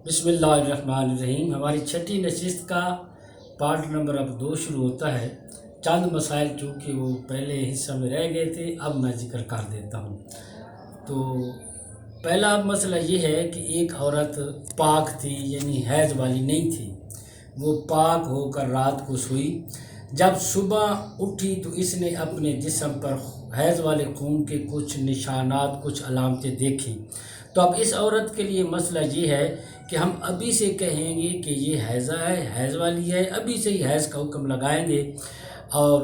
بسم اللہ الرحمن الرحیم۔ ہماری چھٹی نشست کا پارٹ نمبر اب 2 شروع ہوتا ہے۔ چند مسائل چونکہ وہ پہلے حصہ میں رہ گئے تھے، اب میں ذکر کر دیتا ہوں۔ تو پہلا مسئلہ یہ ہے کہ ایک عورت پاک تھی، یعنی حیض والی نہیں تھی، وہ پاک ہو کر رات کو سوئی۔ جب صبح اٹھی تو اس نے اپنے جسم پر حیض والے خون کے کچھ نشانات، کچھ علامتیں دیکھی۔ تو اب اس عورت کے لیے مسئلہ یہ ہے کہ ہم ابھی سے کہیں گے کہ یہ حیضہ ہے، حیض والی ہے، ابھی سے ہی حیض کا حکم لگائیں گے۔ اور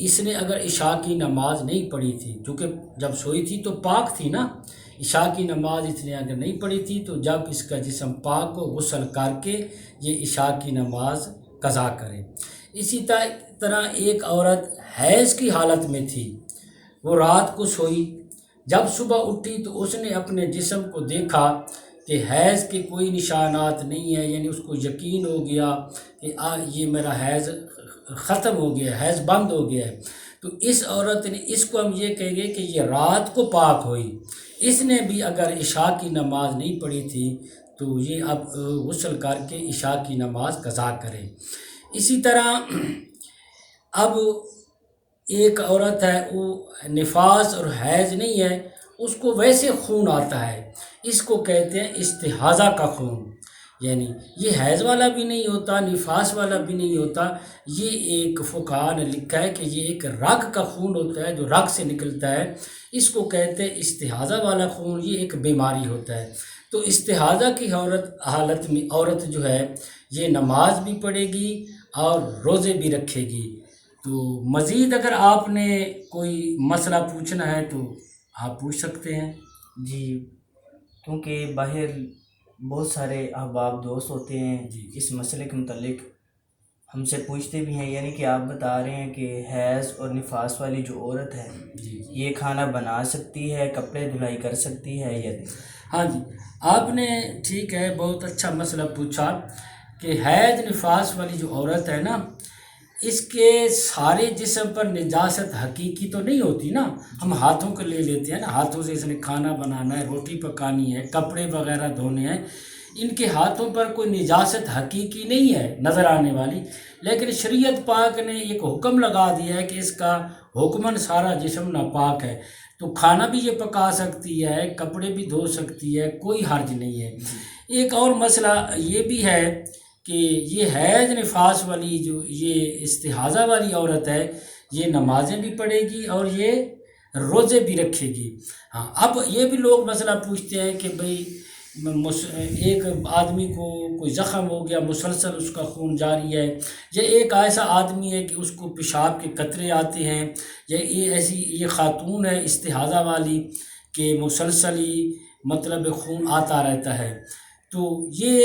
اس نے اگر عشاء کی نماز نہیں پڑھی تھی، چونکہ جب سوئی تھی تو پاک تھی نا، عشاء کی نماز اس نے اگر نہیں پڑھی تھی تو جب اس کا جسم پاک ہو غسل کر کے یہ عشاء کی نماز قضا کرے۔ اسی طرح ایک عورت حیض کی حالت میں تھی، وہ رات کو سوئی، جب صبح اٹھی تو اس نے اپنے جسم کو دیکھا کہ حیض کے کوئی نشانات نہیں ہیں، یعنی اس کو یقین ہو گیا کہ یہ میرا حیض ختم ہو گیا، حیض بند ہو گیا ہے۔ تو اس عورت نے، اس کو ہم یہ کہیں گے کہ یہ رات کو پاک ہوئی، اس نے بھی اگر عشاء کی نماز نہیں پڑھی تھی تو یہ اب غسل کر کے عشاء کی نماز قضا کرے۔ اسی طرح اب ایک عورت ہے، وہ نفاس اور حیض نہیں ہے، اس کو ویسے خون آتا ہے، اس کو کہتے ہیں استحاضہ کا خون، یعنی یہ حیض والا بھی نہیں ہوتا، نفاس والا بھی نہیں ہوتا، یہ ایک فقہاء نے لکھا ہے کہ یہ ایک رگ کا خون ہوتا ہے جو رگ سے نکلتا ہے، اس کو کہتے ہیں استحاضہ والا خون، یہ ایک بیماری ہوتا ہے۔ تو استحاضہ کی حالت میں عورت جو ہے یہ نماز بھی پڑھے گی اور روزے بھی رکھے گی۔ تو مزید اگر آپ نے کوئی مسئلہ پوچھنا ہے تو آپ پوچھ سکتے ہیں۔ جی، کیونکہ باہر بہت سارے احباب دوست ہوتے ہیں اس مسئلے کے متعلق ہم سے پوچھتے بھی ہیں، یعنی کہ آپ بتا رہے ہیں کہ حیض اور نفاس والی جو عورت ہے یہ کھانا بنا سکتی ہے، کپڑے دھلائی کر سکتی ہے یا نہیں؟ ہاں جی، آپ نے ٹھیک ہے، بہت اچھا مسئلہ پوچھا کہ حیض نفاس والی جو عورت ہے نا، اس کے سارے جسم پر نجاست حقیقی تو نہیں ہوتی نا، ہم ہاتھوں کو لے لیتے ہیں نا، ہاتھوں سے اس نے کھانا بنانا ہے، روٹی پکانی ہے، کپڑے وغیرہ دھونے ہیں، ان کے ہاتھوں پر کوئی نجاست حقیقی نہیں ہے نظر آنے والی، لیکن شریعت پاک نے ایک حکم لگا دیا ہے کہ اس کا حکماً سارا جسم ناپاک ہے، تو کھانا بھی یہ پکا سکتی ہے، کپڑے بھی دھو سکتی ہے، کوئی حرج نہیں ہے۔ ایک اور مسئلہ یہ بھی ہے کہ یہ حیض نفاس والی جو یہ استحاضہ والی عورت ہے یہ نمازیں بھی پڑھے گی اور یہ روزے بھی رکھے گی۔ ہاں، اب یہ بھی لوگ مسئلہ پوچھتے ہیں کہ بھئی ایک آدمی کو کوئی زخم ہو گیا، مسلسل اس کا خون جاری ہے، یا ایک ایسا آدمی ہے کہ اس کو پیشاب کے قطرے آتے ہیں، یا یہ خاتون ہے استحاضہ والی کہ مسلسل ہی مطلب خون آتا رہتا ہے، تو یہ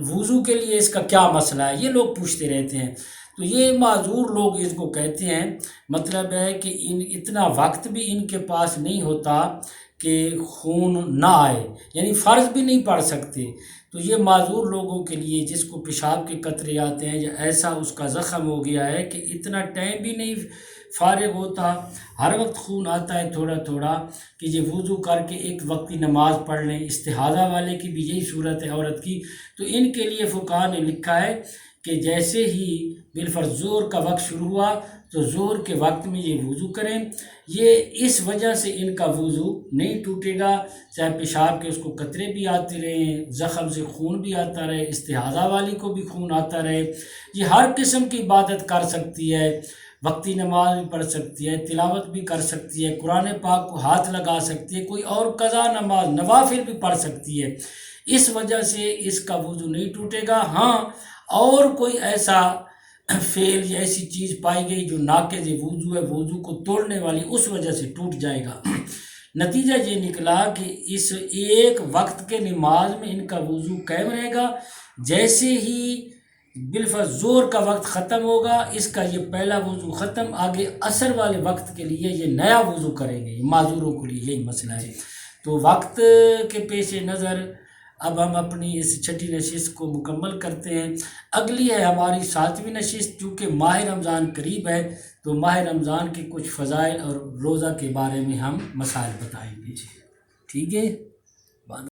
وضو کے لیے اس کا کیا مسئلہ ہے، یہ لوگ پوچھتے رہتے ہیں۔ تو یہ معذور لوگ اس کو کہتے ہیں، مطلب ہے کہ اتنا وقت بھی ان کے پاس نہیں ہوتا کہ خون نہ آئے، یعنی فرض بھی نہیں پڑھ سکتے۔ تو یہ معذور لوگوں کے لیے جس کو پیشاب کے قطرے آتے ہیں یا ایسا اس کا زخم ہو گیا ہے کہ اتنا ٹائم بھی نہیں فارغ ہوتا، ہر وقت خون آتا ہے تھوڑا تھوڑا، کہ یہ وضو کر کے ایک وقتی نماز پڑھ لیں، استحاضہ والے کی بھی یہی صورت ہے عورت کی، تو ان کے لیے فقہاء نے لکھا ہے کہ جیسے ہی بالفرض ظہر کا وقت شروع ہوا تو ظہر کے وقت میں یہ وضو کریں، یہ اس وجہ سے ان کا وضو نہیں ٹوٹے گا، چاہے پیشاب کے اس کو قطرے بھی آتے رہیں، زخم سے خون بھی آتا رہے، استحاضہ والی کو بھی خون آتا رہے، یہ ہر قسم کی عبادت کر سکتی ہے، وقتی نماز بھی پڑھ سکتی ہے، تلاوت بھی کر سکتی ہے، قرآن پاک کو ہاتھ لگا سکتی ہے، کوئی اور قضا نماز نوافل بھی پڑھ سکتی ہے، اس وجہ سے اس کا وضو نہیں ٹوٹے گا۔ ہاں، اور کوئی ایسا فعل یا ایسی چیز پائی گئی جو ناقض وضو ہے، وضو کو توڑنے والی، اس وجہ سے ٹوٹ جائے گا۔ نتیجہ یہ نکلا کہ اس ایک وقت کے نماز میں ان کا وضو قائم رہے گا، جیسے ہی بالفرض ظہر کا وقت ختم ہوگا اس کا یہ پہلا وضو ختم، آگے عصر والے وقت کے لیے یہ نیا وضو کریں گے، یہ معذوروں کے لیے یہی مسئلہ ہے۔ تو وقت کے پیش نظر اب ہم اپنی اس چھٹی نشست کو مکمل کرتے ہیں۔ اگلی ہے ہماری 7ویں نشست، چونکہ ماہ رمضان قریب ہے تو ماہ رمضان کے کچھ فضائل اور روزہ کے بارے میں ہم مسائل بتائیں گے۔ ٹھیک ہے۔